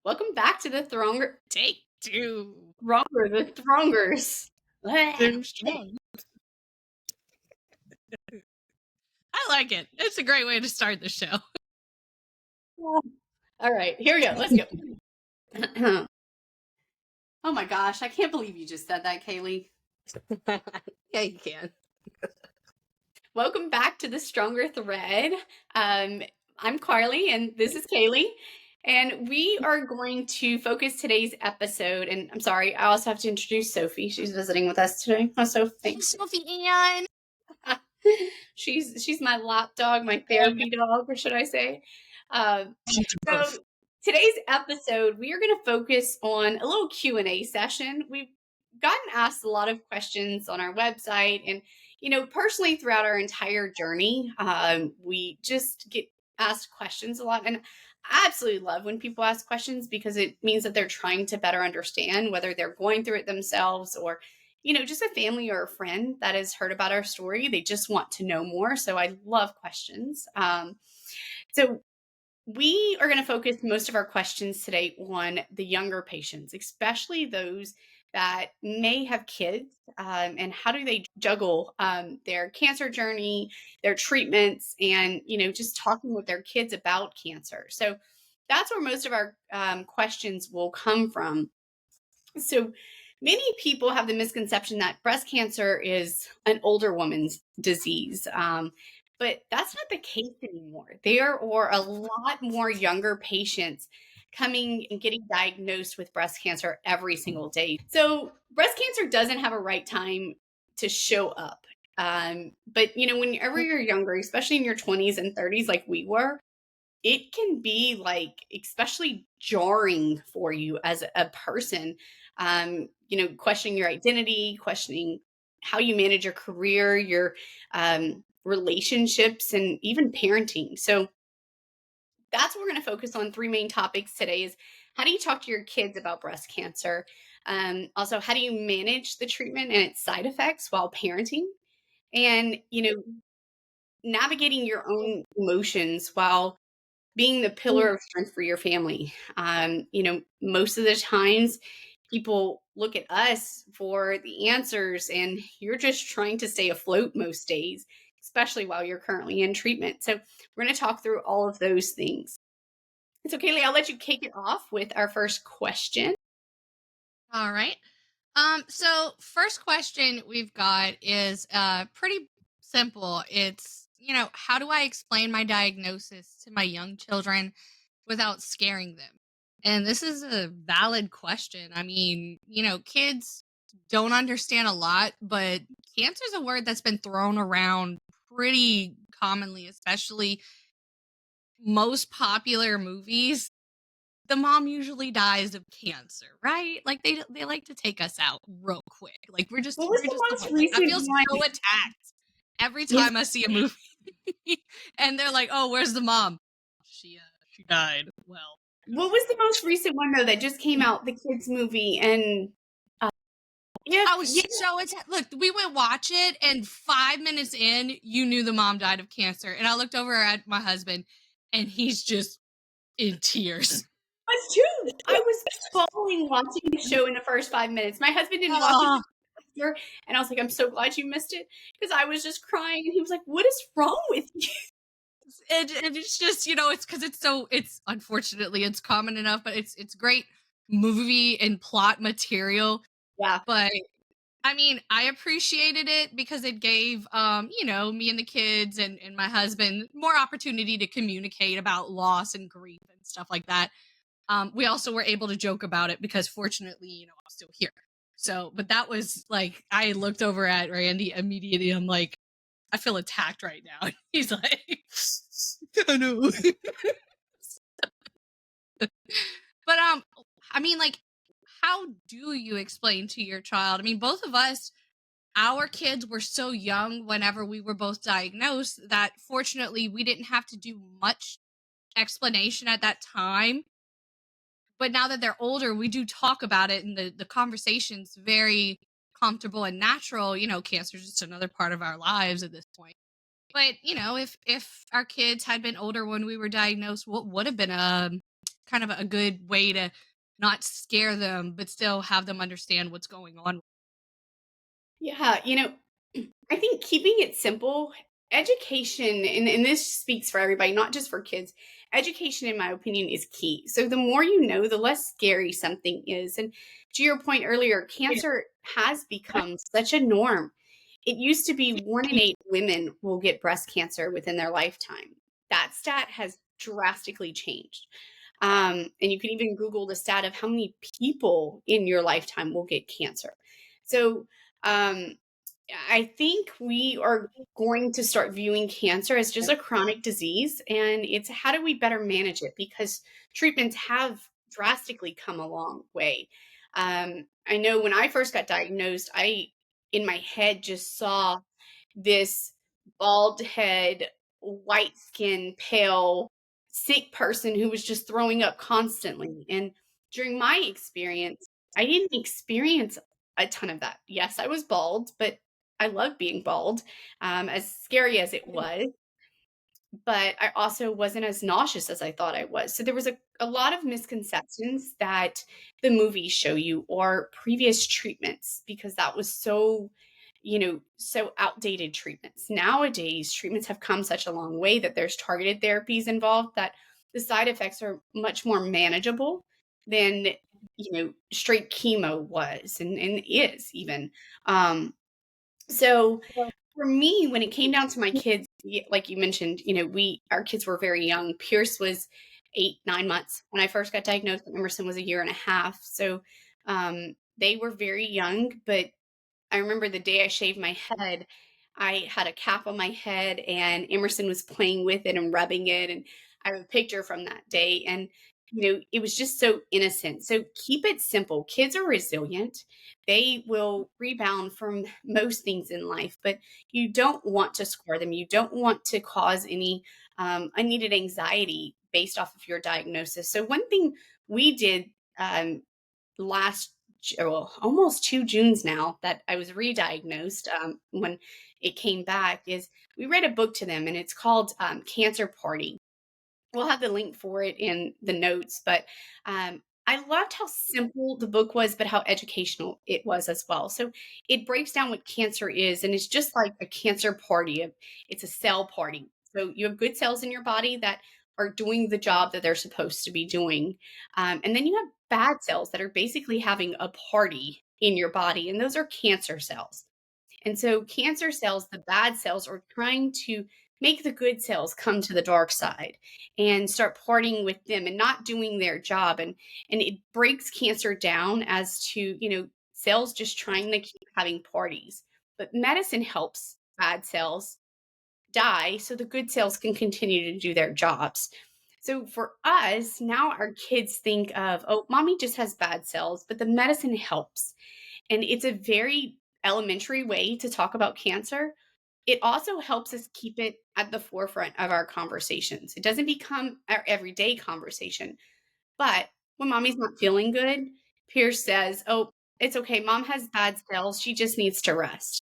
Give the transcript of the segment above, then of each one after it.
Welcome back to the Thronger. Take two. Thronger, the Throngers. They're strong. I like it. It's a great way to start the show. All right, here we go. Let's go. Oh my gosh, I can't believe you just said that, Kaylee. Yeah, you can. Welcome back to the Stronger Thread. I'm Carly, and this is Kaylee. And we are going to focus today's episode. And I'm sorry, I also have to introduce Sophie. She's visiting with us today. Oh, Sophie, thanks. Sophie Ann. She's my lap dog, my therapy dog, or should I say? So today's episode, we are going to focus on a little Q&A session. We've gotten asked a lot of questions on our website, and personally throughout our entire journey, we just get asked questions a lot, and I absolutely love when people ask questions because it means that they're trying to better understand, whether they're going through it themselves or just a family or a friend that has heard about our story. They just want to know more. So I love questions. So we are going to focus most of our questions today on the younger patients, especially those that may have kids, and how do they juggle their cancer journey, their treatments, and just talking with their kids about cancer. So that's where most of our questions will come from. So many people have the misconception that breast cancer is an older woman's disease. But that's not the case anymore. There are a lot more younger patients coming and getting diagnosed with breast cancer every single day. So breast cancer doesn't have a right time to show up. But whenever you're younger, especially in your 20s and 30s, like we were, it can be like especially jarring for you as a person, questioning your identity, questioning how you manage your career, your relationships, and even parenting. So that's what we're going to focus on. Three main topics today is how do you talk to your kids about breast cancer? Also, how do you manage the treatment and its side effects while parenting? And, navigating your own emotions while being the pillar of strength for your family. Most of the times people look at us for the answers, and you're just trying to stay afloat most days, especially while you're currently in treatment. So we're going to talk through all of those things. So Kaylee, I'll let you kick it off with our first question. All right. So first question we've got is pretty simple. It's, how do I explain my diagnosis to my young children without scaring them? And this is a valid question. I mean, kids don't understand a lot, but cancer is a word that's been thrown around pretty commonly, especially most popular movies. The mom usually dies of cancer, right? Like they like to take us out real quick. Like we're just What was the most recent I feel one? so attacked every Yes. time I see a movie. And they're like, "Oh, where's the mom? She died." Well, What was the most recent one though that just came out? The kids movie, and I was so attacked. Look, we went watch it, and 5 minutes in, you knew the mom died of cancer. And I looked over at my husband, and he's just in tears. I was too. I was following watching the show in the first 5 minutes. My husband didn't watch it, and I was like, "I'm so glad you missed it," because I was just crying, and he was like, "What is wrong with you?" And it's just, it's because it's unfortunately it's common enough, but it's great movie and plot material. Yeah. But I mean, I appreciated it because it gave me and the kids and my husband more opportunity to communicate about loss and grief and stuff like that. We also were able to joke about it because fortunately, I'm still here. So, but that was like, I looked over at Randy immediately. I'm like, I feel attacked right now. He's like, I know. But I mean, like, how do you explain to your child? I mean, both of us, our kids were so young whenever we were both diagnosed that fortunately we didn't have to do much explanation at that time. But now that they're older, we do talk about it, and the conversation's very comfortable and natural. Cancer is just another part of our lives at this point. But if our kids had been older when we were diagnosed, what would have been kind of a good way to not scare them, but still have them understand what's going on. Yeah, I think keeping it simple, education, and this speaks for everybody, not just for kids. Education, in my opinion, is key. So the more you know, the less scary something is. And to your point earlier, cancer has become such a norm. It used to be 1 in 8 women will get breast cancer within their lifetime. That stat has drastically changed. And you can even Google the stat of how many people in your lifetime will get cancer. So, um, I think we are going to start viewing cancer as just a chronic disease, and it's how do we better manage it because treatments have drastically come a long way. I know when I first got diagnosed, I in my head just saw this bald head, white skin, pale, sick person who was just throwing up constantly. And during my experience, I didn't experience a ton of that. Yes, I was bald, but I love being bald, as scary as it was, but I also wasn't as nauseous as I thought I was. So there was a lot of misconceptions that the movies show you or previous treatments because that was so, so outdated treatments. Nowadays, treatments have come such a long way that there's targeted therapies involved that the side effects are much more manageable than, straight chemo was and is even. Um, so for me, when it came down to my kids, like you mentioned, we our kids were very young. Pierce was 8, 9 months when I first got diagnosed, and Emerson was a year and a half. So they were very young, but I remember the day I shaved my head, I had a cap on my head and Emerson was playing with it and rubbing it. And I have a picture from that day. And, it was just so innocent. So keep it simple. Kids are resilient. They will rebound from most things in life, but you don't want to score them. You don't want to cause any unneeded anxiety based off of your diagnosis. So, one thing we did um, last well, almost 2 Junes now that I was re-diagnosed, when it came back is we read a book to them, and it's called, Cancer Party. We'll have the link for it in the notes, but, I loved how simple the book was, but how educational it was as well. So, it breaks down what cancer is, and it's just like a cancer party. It's a cell party. So, you have good cells in your body that are doing the job that they're supposed to be doing, and then you have bad cells that are basically having a party in your body, and those are cancer cells. And so cancer cells, the bad cells, are trying to make the good cells come to the dark side and start partying with them and not doing their job. And it breaks cancer down as to, cells just trying to keep having parties. But medicine helps bad cells die so the good cells can continue to do their jobs. So for us, now our kids think of, oh, mommy just has bad cells, but the medicine helps. And it's a very elementary way to talk about cancer. It also helps us keep it at the forefront of our conversations. It doesn't become our everyday conversation. But when mommy's not feeling good, Pierce says, oh, it's okay. Mom has bad cells. She just needs to rest.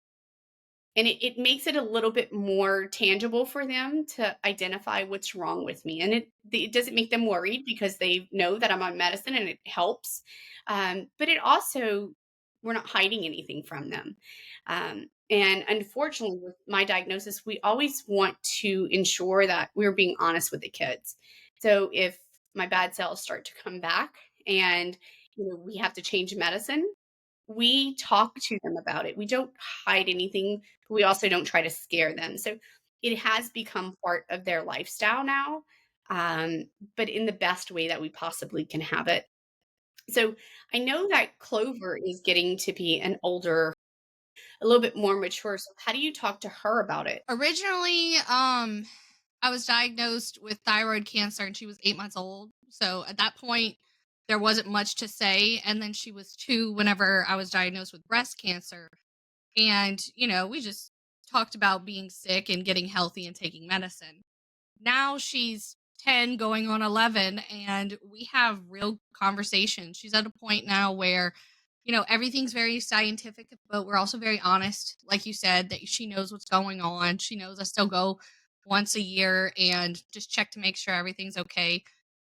And it makes it a little bit more tangible for them to identify what's wrong with me. And it doesn't make them worried because they know that I'm on medicine and it helps. But it also, we're not hiding anything from them. And unfortunately, with my diagnosis, we always want to ensure that we're being honest with the kids. So if my bad cells start to come back and we have to change medicine, we talk to them about it. We don't hide anything, but we also don't try to scare them. So it has become part of their lifestyle now, but in the best way that we possibly can have it. So I know that Clover is getting to be an older, a little bit more mature. So how do you talk to her about it? Originally, I was diagnosed with thyroid cancer and she was 8 months old. So at that point, there wasn't much to say. And then she was 2 whenever I was diagnosed with breast cancer. And, we just talked about being sick and getting healthy and taking medicine. Now she's 10 going on 11 and we have real conversations. She's at a point now where everything's very scientific, but we're also very honest, like you said, that she knows what's going on. She knows I still go once a year and just check to make sure everything's okay.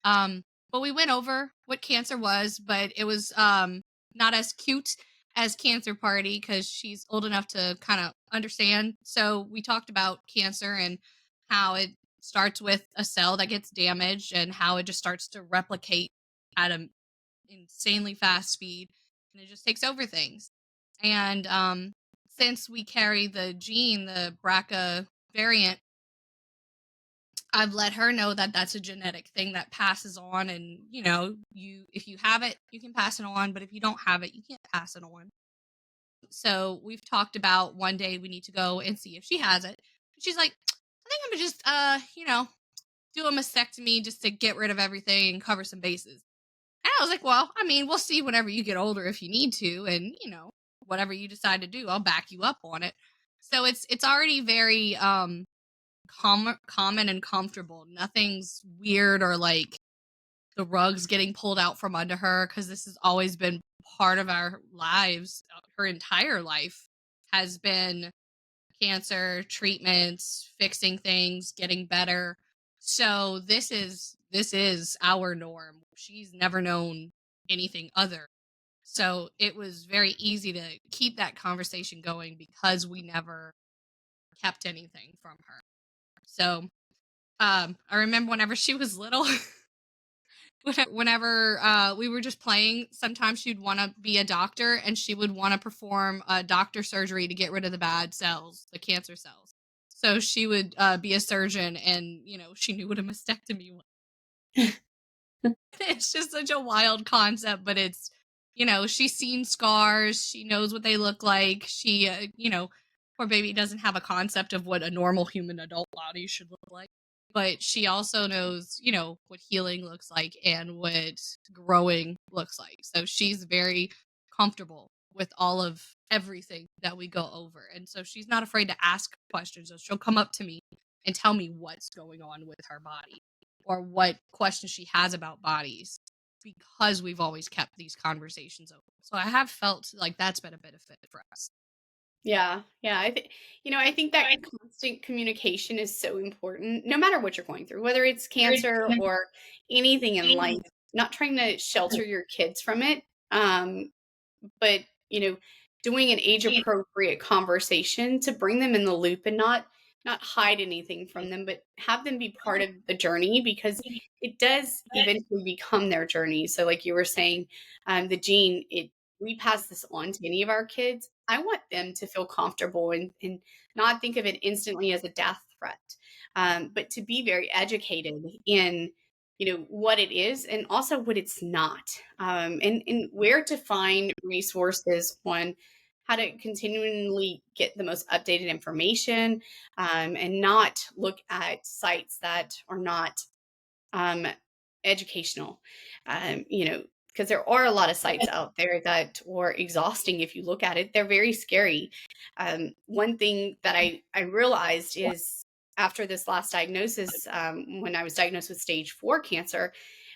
um Well, we went over what cancer was, but it was not as cute as Cancer Party because she's old enough to kind of understand. So we talked about cancer and how it starts with a cell that gets damaged and how it just starts to replicate at an insanely fast speed and it just takes over things. And since we carry the gene, the BRCA variant, I've let her know that that's a genetic thing that passes on, and you if you have it, you can pass it on, but if you don't have it, you can't pass it on. So we've talked about one day we need to go and see if she has it. She's like, I think I'm gonna just do a mastectomy just to get rid of everything and cover some bases. And I was like, well, I mean, we'll see whenever you get older if you need to, and whatever you decide to do, I'll back you up on it. So it's already very common and comfortable. Nothing's weird or like the rugs getting pulled out from under her because this has always been part of our lives. Her entire life has been cancer treatments, fixing things, getting better. So this is our norm. She's never known anything other. So it was very easy to keep that conversation going because we never kept anything from her. So I remember whenever she was little, whenever we were just playing, sometimes she'd want to be a doctor and she would want to perform a doctor surgery to get rid of the bad cells, the cancer cells. So she would be a surgeon, and she knew what a mastectomy was. It's just such a wild concept, but she's seen scars. She knows what they look like. She, poor baby doesn't have a concept of what a normal human adult body should look like. But she also knows, what healing looks like and what growing looks like. So she's very comfortable with all of everything that we go over. And so she's not afraid to ask questions. So she'll come up to me and tell me what's going on with her body or what questions she has about bodies because we've always kept these conversations open. So I have felt like that's been a benefit for us. Yeah, yeah. I think that constant communication is so important, no matter what you're going through, whether it's cancer or anything in life. Not trying to shelter your kids from it, but doing an age appropriate conversation to bring them in the loop and not hide anything from them, but have them be part of the journey because it does eventually become their journey. So, like you were saying, the gene, we pass this on to any of our kids. I want them to feel comfortable and not think of it instantly as a death threat, but to be very educated in what it is and also what it's not, and where to find resources on how to continually get the most updated information, and not look at sites that are not um, educational. Because there are a lot of sites out there that are exhausting if you look at it. They're very scary. One thing that I realized is after this last diagnosis, when I was diagnosed with stage 4 cancer,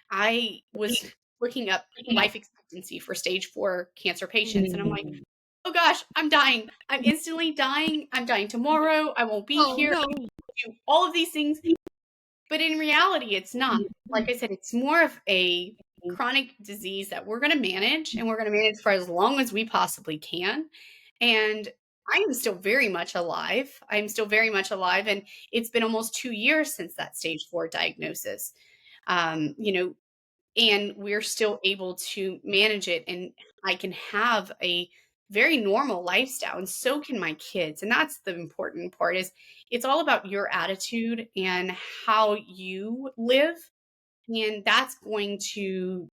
I was looking up life expectancy for stage 4 cancer patients. And I'm like, oh gosh, I'm dying. I'm instantly dying. I'm dying tomorrow. I won't be Oh here. no. Do all of these things. But in reality, it's not. Like I said, it's more of a chronic disease that we're going to manage, and we're going to manage for as long as we possibly can. And I am still very much alive. I'm still very much alive. And it's been almost 2 years since that stage 4 diagnosis. Um, you know, and we're still able to manage it, and I can have a very normal lifestyle, and so can my kids. And that's the important part, is it's all about your attitude and how you live, and that's going to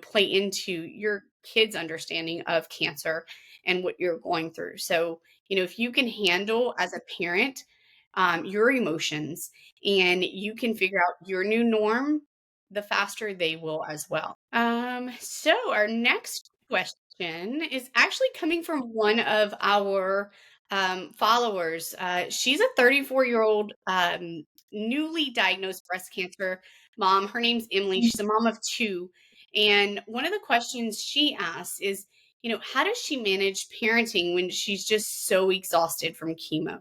play into your kids understanding of cancer and what you're going through. So if you can handle as a parent your emotions, and you can figure out your new norm, the faster they will as well. So our next question is actually coming from one of our followers. She's a 34-year-old newly diagnosed breast cancer mom. Her name's Emily. She's a mom of two. And one of the questions she asks is, how does she manage parenting when she's just so exhausted from chemo?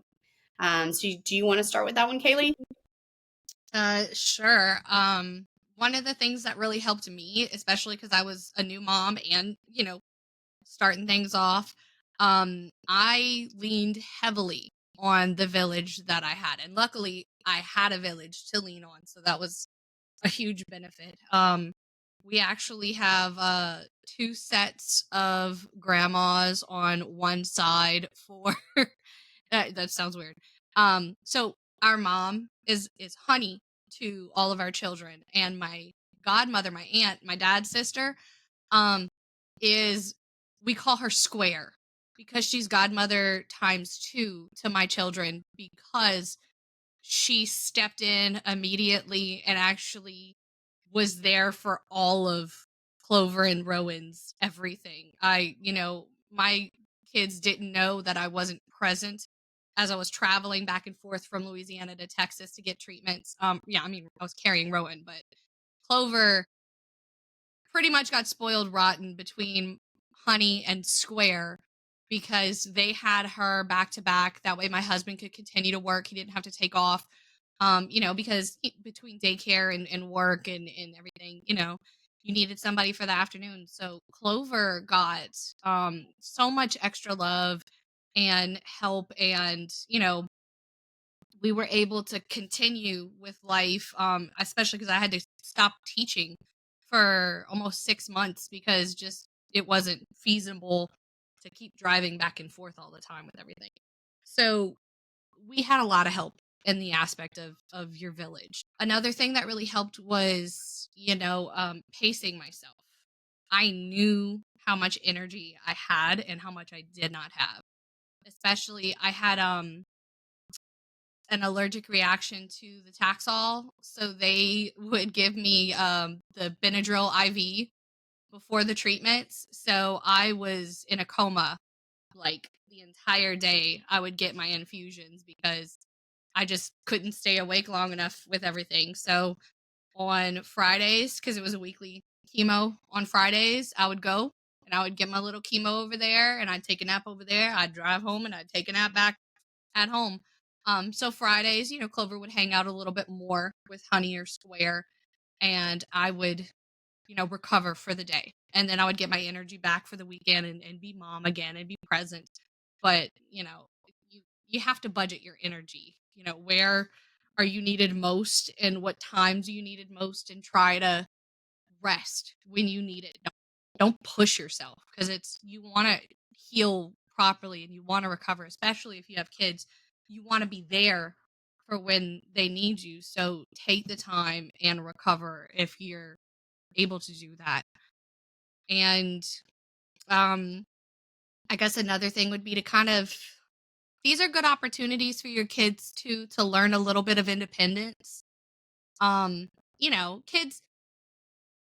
Do you want to start with that one, Kaylee? Sure. one of the things that really helped me, especially because I was a new mom and, starting things off, I leaned heavily on the village that I had. And luckily, I had a village to lean on. So that was a huge benefit. We actually have two sets of grandmas on one side for that sounds weird. So our mom is honey to all of our children, and my godmother, my aunt, my dad's sister, um, is we call her Square because she's godmother times two to my children because she stepped in immediately and actually was there for all of Clover and Rowan's everything. My kids didn't know that I wasn't present as I was traveling back and forth from Louisiana to Texas to get treatments. Yeah, I mean, I was carrying Rowan, but Clover pretty much got spoiled rotten between Honey and Square because they had her back to back. That way, my husband could continue to work. He didn't have to take off, because between daycare and work and everything, you needed somebody for the afternoon. So Clover got so much extra love and help, and we were able to continue with life, especially because I had to stop teaching for almost 6 months because just it wasn't feasible to keep driving back and forth all the time with everything. So we had a lot of help in the aspect of your village. Another thing that really helped was, pacing myself. I knew how much energy I had and how much I did not have. Especially, I had an allergic reaction to the Taxol, so they would give me the Benadryl IV before the treatments. So I was in a coma like the entire day. I would get my infusions because I just couldn't stay awake long enough with everything. So on Fridays, because it was a weekly chemo on Fridays, I would go and I would get my little chemo over there and I'd take a nap over there. I'd drive home and I'd take a nap back at home. So Fridays, Clover would hang out a little bit more with Honey or Square, and I would, recover for the day. And then I would get my energy back for the weekend and be mom again and be present. But, you have to budget your energy. Where are you needed most and what times you needed most, and try to rest when you need it. Don't push yourself because you want to heal properly and you want to recover, especially if you have kids. You want to be there for when they need you. So take the time and recover if you're able to do that. And um I guess another thing would be to kind of these are good opportunities for your kids to learn a little bit of independence. Kids,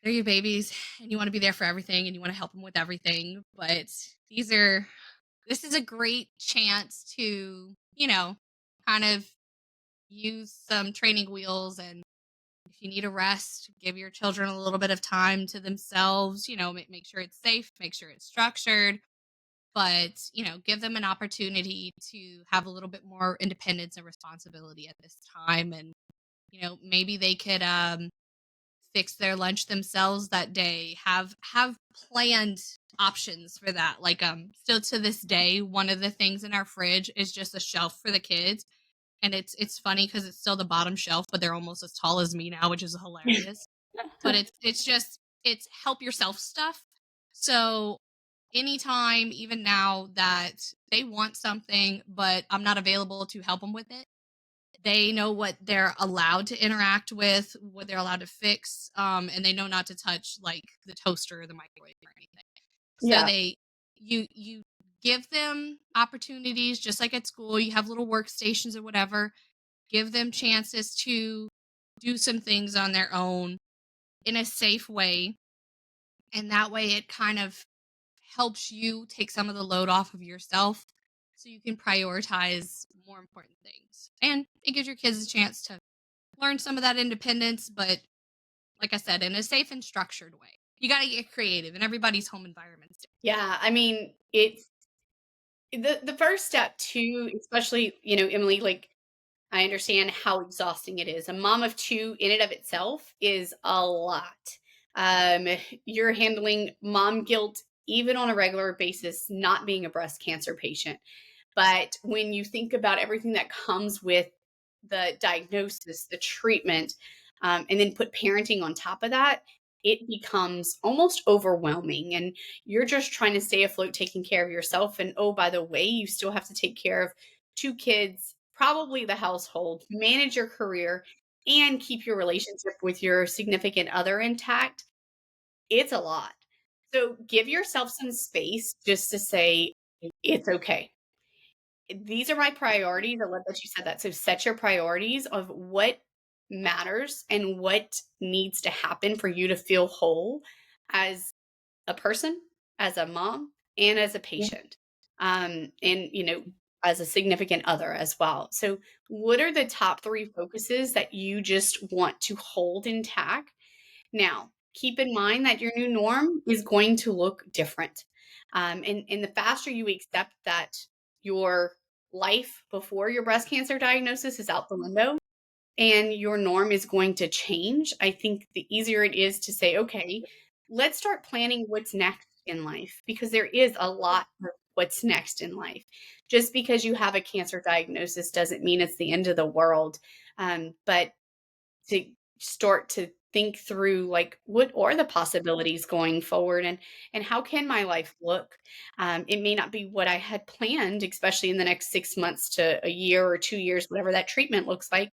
they're your babies and you want to be there for everything and you want to help them with everything, but this is a great chance to, kind of use some training wheels. And if you need a rest, give your children a little bit of time to themselves, make sure it's safe, make sure it's structured, but, give them an opportunity to have a little bit more independence and responsibility at this time. And, maybe they could fix their lunch themselves that day, have planned options for that. Like, still to this day, one of the things in our fridge is just a shelf for the kids, and it's funny because it's still the bottom shelf, but they're almost as tall as me now, which is hilarious. But it's help yourself stuff. So anytime, even now, that they want something but I'm not available to help them with it, they know what they're allowed to interact with, what they're allowed to fix, and they know not to touch like the toaster or the microwave or anything. So Yeah. you give them opportunities, just like at school. You have little workstations or whatever. Give them chances to do some things on their own in a safe way, and that way it kind of helps you take some of the load off of yourself so you can prioritize more important things. And it gives your kids a chance to learn some of that independence, but like I said, in a safe and structured way. You got to get creative, and everybody's home environment's different. Yeah, I mean, it's the first step too, especially, Emily, like I understand how exhausting it is. A mom of two in and of itself is a lot. Um, you're handling mom guilt even on a regular basis, not being a breast cancer patient. But when you think about everything that comes with the diagnosis, the treatment, and then put parenting on top of that, it becomes almost overwhelming. And you're just trying to stay afloat, taking care of yourself. And oh, by the way, you still have to take care of two kids, probably the household, manage your career, and keep your relationship with your significant other intact. It's a lot. So give yourself some space just to say, it's okay. These are my priorities. I love that you said that. So set your priorities of what matters and what needs to happen for you to feel whole as a person, as a mom, and as a patient. And as a significant other as well. So what are the top three focuses that you just want to hold intact? Now, keep in mind that your new norm is going to look different. And the faster you accept that your life before your breast cancer diagnosis is out the window and your norm is going to change, I think the easier it is to say, okay, let's start planning what's next in life because there is a lot of what's next in life. Just because you have a cancer diagnosis doesn't mean it's the end of the world. But to start to think through like what are the possibilities going forward and how can my life look. It may not be what I had planned, especially in the next 6 months to a year or 2 years, whatever that treatment looks like,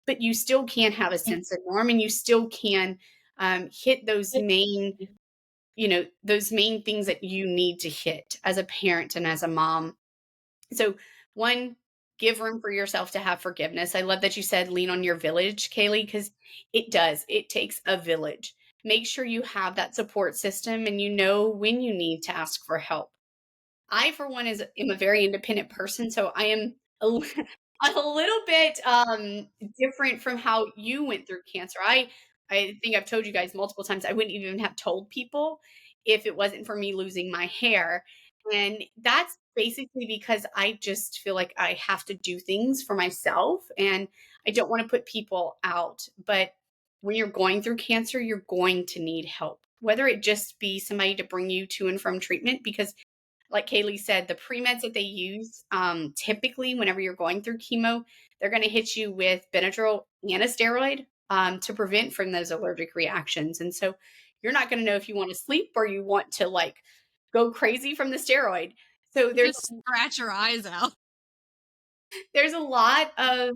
but you still can have a sense of norm and you still can hit those main things that you need to hit as a parent and as a mom. So, one, give room for yourself to have forgiveness. I love that you said lean on your village, Kaylee, because it does. It takes a village. Make sure you have that support system and you know when you need to ask for help. I, for one, am a very independent person, so I am a little bit different from how you went through cancer. I think I've told you guys multiple times I wouldn't even have told people if it wasn't for me losing my hair. And that's basically because I just feel like I have to do things for myself and I don't want to put people out. But when you're going through cancer, you're going to need help, whether it just be somebody to bring you to and from treatment, because like Kaylee said, the pre-meds that they use, typically whenever you're going through chemo, they're going to hit you with Benadryl and a steroid to prevent from those allergic reactions. And so you're not going to know if you want to sleep or you want to like go crazy from the steroid. So Just scratch your eyes out. there's a lot of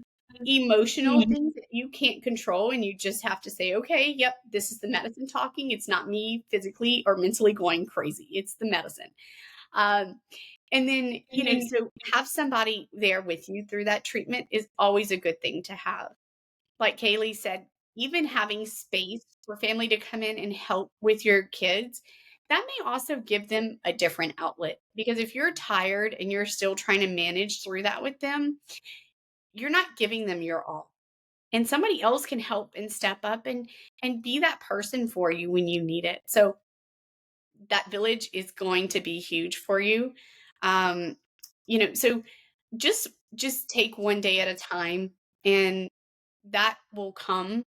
emotional things that you can't control and you just have to say, okay, yep, this is the medicine talking. It's not me physically or mentally going crazy. It's the medicine. Um, and then, so have somebody there with you through that treatment is always a good thing to have. Like Kaylee said, even having space for family to come in and help with your kids, that may also give them a different outlet. Because if you're tired and you're still trying to manage through that with them, you're not giving them your all. And somebody else can help and step up and be that person for you when you need it. So that village is going to be huge for you. Um, so just take one day at a time and that will come.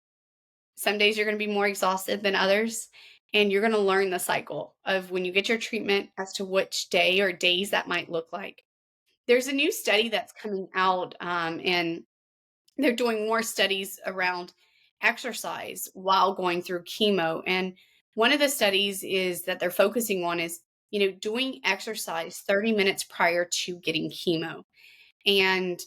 Some days you're going to be more exhausted than others. And you're going to learn the cycle of when you get your treatment as to which day or days that might look like. There's a new study that's coming out, and they're doing more studies around exercise while going through chemo. And one of the studies is that they're focusing on is, doing exercise 30 minutes prior to getting chemo. And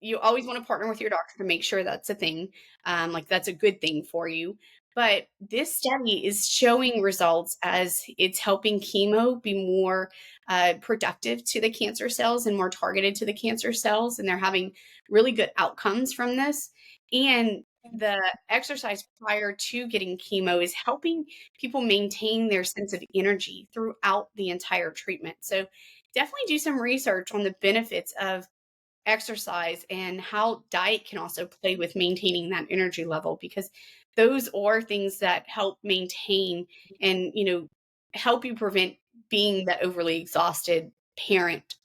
you always want to partner with your doctor to make sure that's a thing. Like that's a good thing for you. But this study is showing results as it's helping chemo be more productive to the cancer cells and more targeted to the cancer cells. And they're having really good outcomes from this. And the exercise prior to getting chemo is helping people maintain their sense of energy throughout the entire treatment. So definitely do some research on the benefits of exercise and how diet can also play with maintaining that energy level, because those are things that help maintain and help you prevent being that overly exhausted parent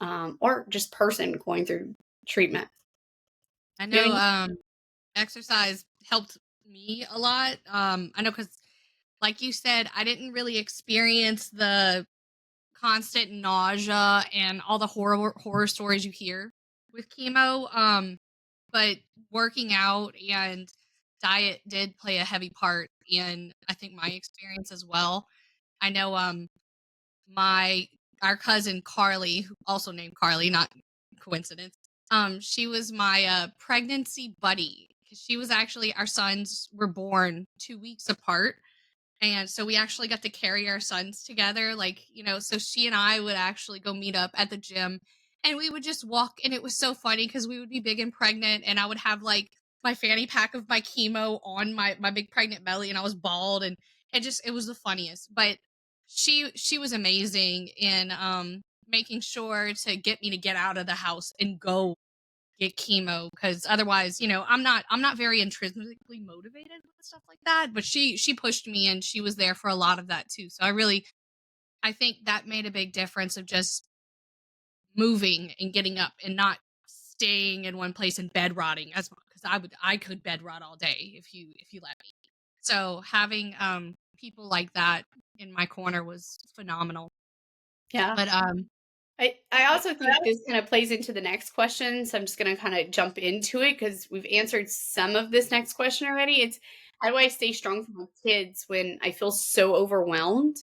or just person going through treatment. I Do you have know any? exercise helped me a lot. I know cuz like you said, I didn't really experience the constant nausea and all the horror stories you hear with chemo. But working out and diet did play a heavy part in I think my experience as well. I know my our cousin Carly, who also named Carly, not coincidence. She was my pregnancy buddy because she was actually our sons were born 2 weeks apart, and so we actually got to carry our sons together. Like, so she and I would actually go meet up at the gym and we would just walk. And it was so funny because we would be big and pregnant, and I would have like my fanny pack of my chemo on my big pregnant belly, and I was bald. And it was the funniest. But she was amazing in making sure to get me to get out of the house and go get chemo because otherwise, I'm not very intrinsically motivated with stuff like that. But she pushed me and she was there for a lot of that too. So I think that made a big difference of just moving and getting up and not staying in one place and bed rotting as because I could bed rot all day if you let me. So having people like that in my corner was phenomenal. Yeah. But I also think this kind of plays into the next question. So I'm just going to kind of jump into it because we've answered some of this next question already. It's how do I stay strong for my kids when I feel so overwhelmed?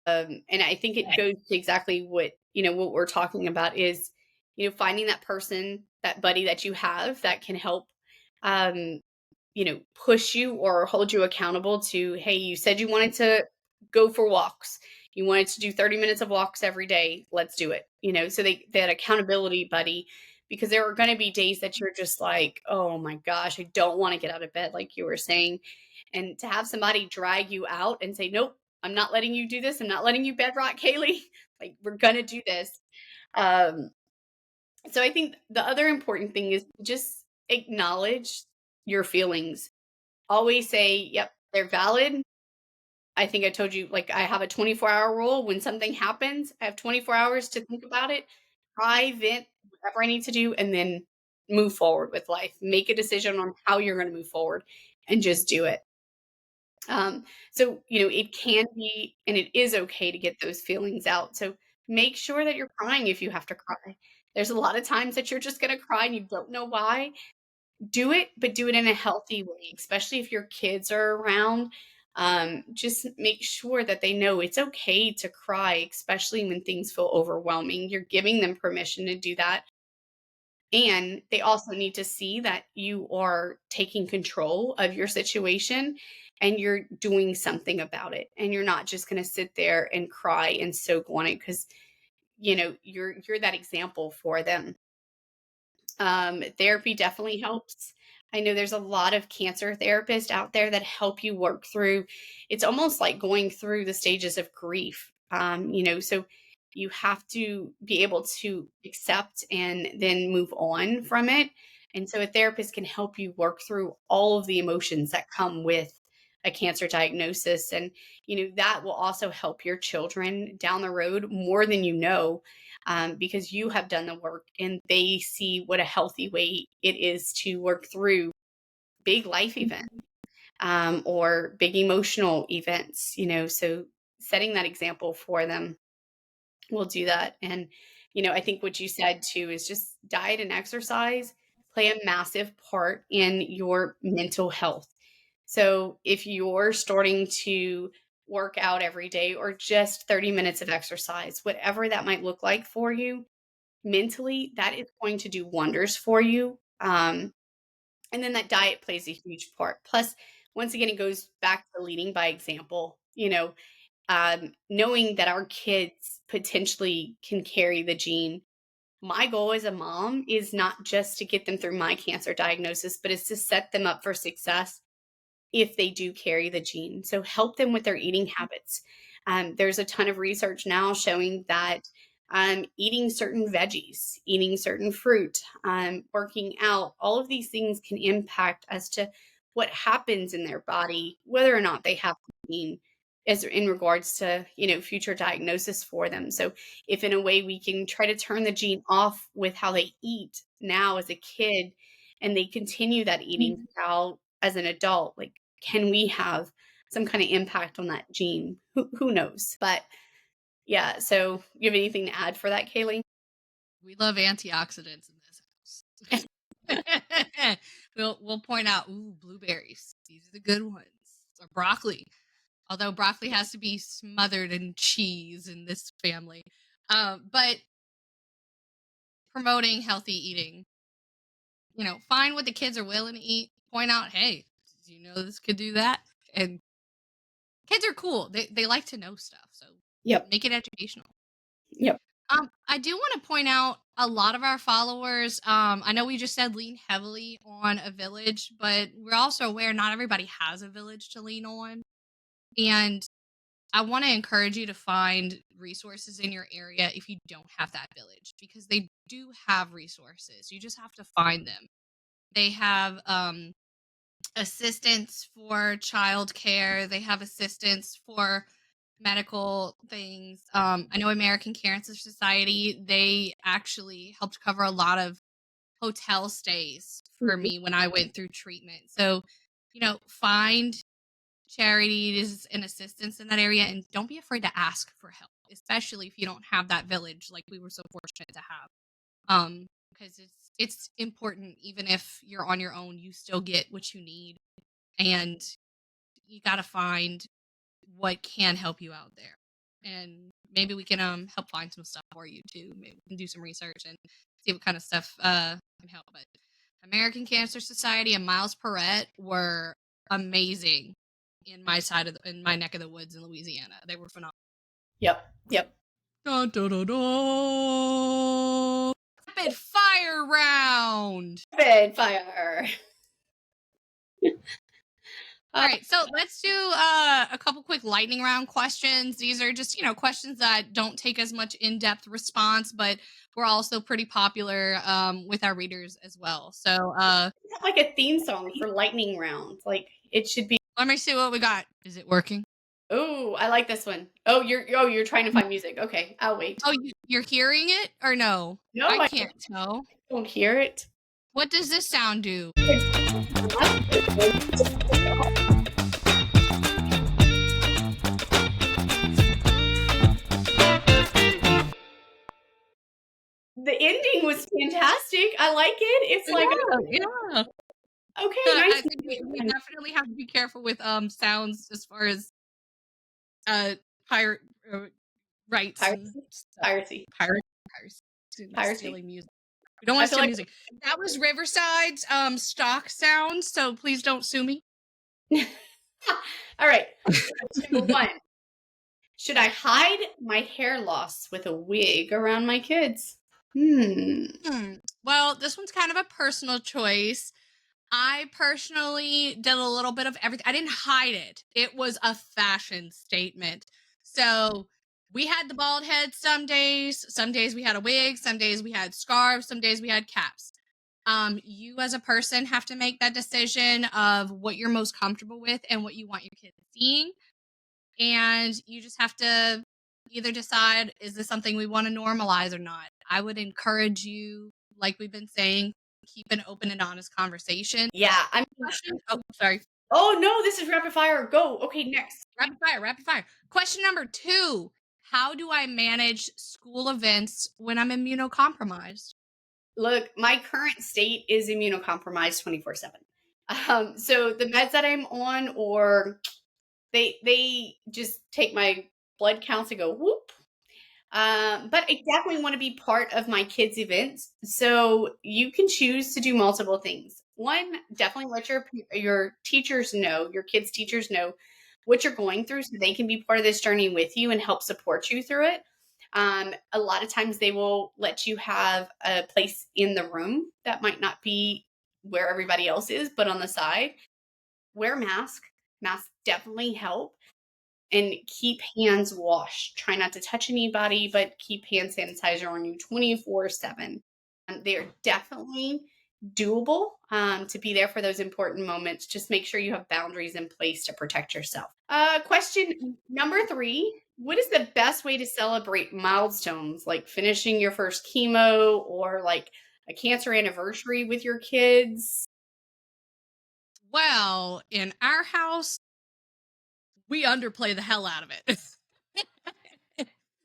And I think it goes to exactly what we're talking about is, finding that person, that buddy that you have that can help, um, push you or hold you accountable to, hey, you said you wanted to go for walks. You wanted to do 30 minutes of walks every day. Let's do it. So that accountability buddy, because there are going to be days that you're just like, oh my gosh, I don't want to get out of bed, like you were saying. And to have somebody drag you out and say, nope, I'm not letting you do this. I'm not letting you bed rot, Kaylee. Like, we're going to do this. Um, so I think the other important thing is just acknowledge your feelings. Always say, yep, they're valid. I think I told you, like, I have a 24-hour rule. When something happens, I have 24 hours to think about it, cry, vent, whatever I need to do, and then move forward with life. Make a decision on how you're going to move forward and just do it. So, it can be and it is okay to get those feelings out. So make sure that you're crying if you have to cry. There's a lot of times that you're just going to cry and you don't know why. Do it, but do it in a healthy way, especially if your kids are around. Just make sure that they know it's okay to cry, especially when things feel overwhelming. You're giving them permission to do that. And they also need to see that you are taking control of your situation and you're doing something about it. And you're not just going to sit there and cry and soak on it because you're that example for them. Therapy definitely helps. I know there's a lot of cancer therapists out there that help you work through. It's almost like going through the stages of grief. So you have to be able to accept and then move on from it. And so a therapist can help you work through all of the emotions that come with a cancer diagnosis. And, that will also help your children down the road more than you know, because you have done the work and they see what a healthy way it is to work through big life events, or big emotional events, so setting that example for them will do that. And, I think what you said too is just diet and exercise play a massive part in your mental health. So if you're starting to work out every day or just 30 minutes of exercise, whatever that might look like for you, mentally, that is going to do wonders for you. And then that diet plays a huge part. Plus, once again, it goes back to leading by example, knowing that our kids potentially can carry the gene. My goal as a mom is not just to get them through my cancer diagnosis, but is to set them up for success if they do carry the gene. So help them with their eating habits. There's a ton of research now showing that eating certain veggies, eating certain fruit, working out, all of these things can impact as to what happens in their body, whether or not they have the gene as in regards to future diagnosis for them. So if in a way we can try to turn the gene off with how they eat now as a kid, and they continue that eating style as an adult, like, can we have some kind of impact on that gene? Who knows? But yeah, so you have anything to add for that, Kaylee? We love antioxidants in this house. We'll point out, ooh, blueberries. These are the good ones. Or broccoli. Although broccoli has to be smothered in cheese in this family. But promoting healthy eating. Find what the kids are willing to eat. Point out, hey, did you know this could do that? And kids are cool. They like to know stuff. So Yep. make it educational. Yep. I do want to point out a lot of our followers. I know we just said lean heavily on a village, but we're also aware not everybody has a village to lean on. And I want to encourage you to find resources in your area if you don't have that village, because they do have resources. You just have to find them. They have assistance for childcare. They have assistance for medical things. I know American Cancer Society, they actually helped cover a lot of hotel stays for Mhm. me when I went through treatment. So, find charities and assistance in that area, and don't be afraid to ask for help, especially if you don't have that village like we were so fortunate to have. Because it's important. Even if you're on your own, you still get what you need, and you got to find what can help you out there. And maybe we can help find some stuff for you too. Maybe we can do some research and see what kind of stuff can help. But American Cancer Society and Miles Perret were amazing in in my neck of the woods in Louisiana. They were phenomenal. Yep. Yep. Dun, dun, dun, dun. Rapid fire round. Rapid fire. All right, so let's do a couple quick lightning round questions. These are just, questions that don't take as much in-depth response, but we're also pretty popular with our readers as well. So Like a theme song for lightning round. Like it should be. let me see what we got. Is it working? Oh, I like this one. You're trying to find music. Okay, I'll wait. Oh, you're hearing it or no? No, I I can't tell. don't hear it. What does this sound do? The ending was fantastic. I like it. It's like Yeah. okay, I nice. think we definitely have to be careful with sounds as far as pirate rights and Piracy. stuff. Piracy. Piracy. Piracy. Stealing music. We don't I want to feel steal like music. That was Riverside's stock sound, so please don't sue me. all right. Number one. Should I hide my hair loss with a wig around my kids? Well, this one's kind of a personal choice. I personally did a little bit of everything. I didn't hide it. It was a fashion statement. So we had the bald head some days. Some days we had a wig. Some days we had scarves. Some days we had caps. You as a person have to make that decision of what you're most comfortable with and what you want your kids seeing. And you just have to either decide, is this something we want to normalize or not? I would encourage you, like we've been saying, keep an open and honest conversation. Yeah, Oh, sorry. Oh no, this is rapid fire. Go. Okay, next. Rapid fire. Question number 2. How do I manage school events when I'm immunocompromised? Look, my current state is immunocompromised 24/7. So the meds that I'm on, or they just take my blood counts and go whoop. But I definitely want to be part of my kids' events. So you can choose to do multiple things. One, definitely let your teachers know, your kids' teachers know what you're going through, so they can be part of this journey with you and help support you through it. A lot of times they will let you have a place in the room that might not be where everybody else is, but on the side. Wear a mask. Masks definitely help, and keep hands washed. Try not to touch anybody, but keep hand sanitizer on you 24/7. They're definitely doable to be there for those important moments. Just make sure you have boundaries in place to protect yourself. Question number 3. What is the best way to celebrate milestones like finishing your first chemo or like a cancer anniversary with your kids? Well, in our house, we underplay the hell out of it.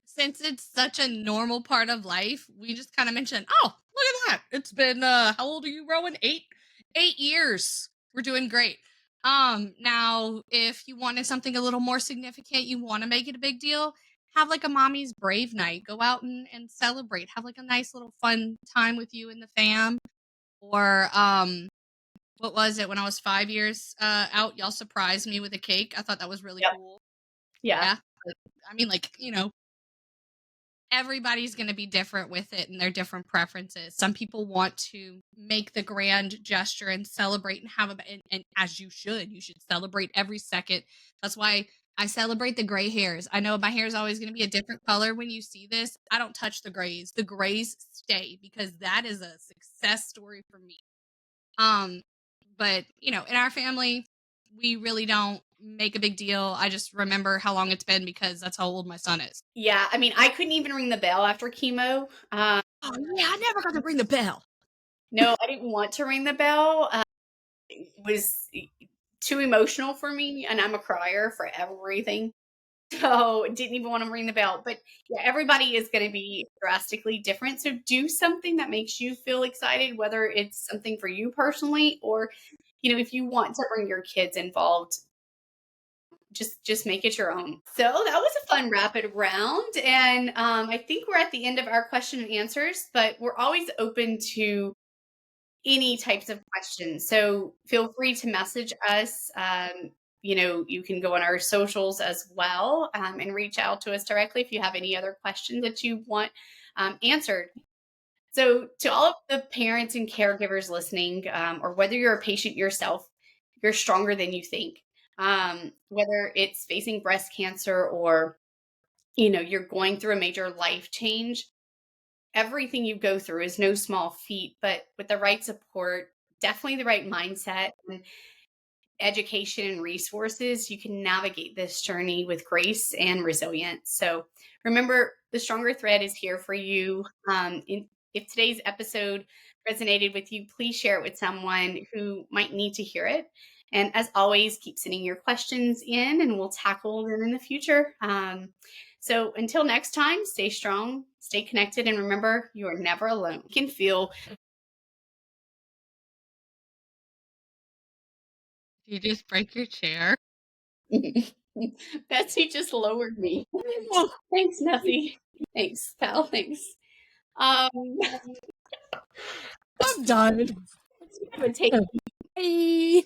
Since it's such a normal part of life, we just kind of mention, oh, look at that. It's been how old are you, Rowan? 8 years. We're doing great. Now if you wanted something a little more significant, you want to make it a big deal, have like a mommy's brave night. Go out and celebrate. Have like a nice little fun time with you and the fam. Or what was it when I was 5 years out? Y'all surprised me with a cake. I thought that was really Yep. cool. Yeah. Yeah. But, I mean, like, everybody's going to be different with it and their different preferences. Some people want to make the grand gesture and celebrate and have and as you should celebrate every second. That's why I celebrate the gray hairs. I know my hair is always going to be a different color when you see this. I don't touch the grays. The grays stay because that is a success story for me. Um, but in our family, we really don't make a big deal. I just remember how long it's been because that's how old my son is. Yeah. I mean, I couldn't even ring the bell after chemo. Oh yeah, I never got to ring the bell. No, I didn't want to ring the bell. It was too emotional for me, and I'm a crier for everything. So didn't even want to ring the bell. But yeah, everybody is going to be drastically different. So do something that makes you feel excited, whether it's something for you personally or, if you want to bring your kids involved, just make it your own. So that was a fun rapid round. And I think we're at the end of our question and answers, but we're always open to any types of questions. So feel free to message us. You can go on our socials as well, and reach out to us directly if you have any other questions that you want answered. So, to all of the parents and caregivers listening, or whether you're a patient yourself, you're stronger than you think. Whether it's facing breast cancer or you're going through a major life change, everything you go through is no small feat, but with the right support, definitely the right mindset and education and resources, you can navigate this journey with grace and resilience. So remember, the Stronger Thread is here for you. If today's episode resonated with you, please share it with someone who might need to hear it. And as always, keep sending your questions in and we'll tackle them in the future. So until next time, stay strong, stay connected, and remember, you are never alone. You can feel. You just break your chair. Betsy just lowered me. Thanks, Nuffy. Thanks, pal. Thanks. Um, I'm done. let's have a take. Bye.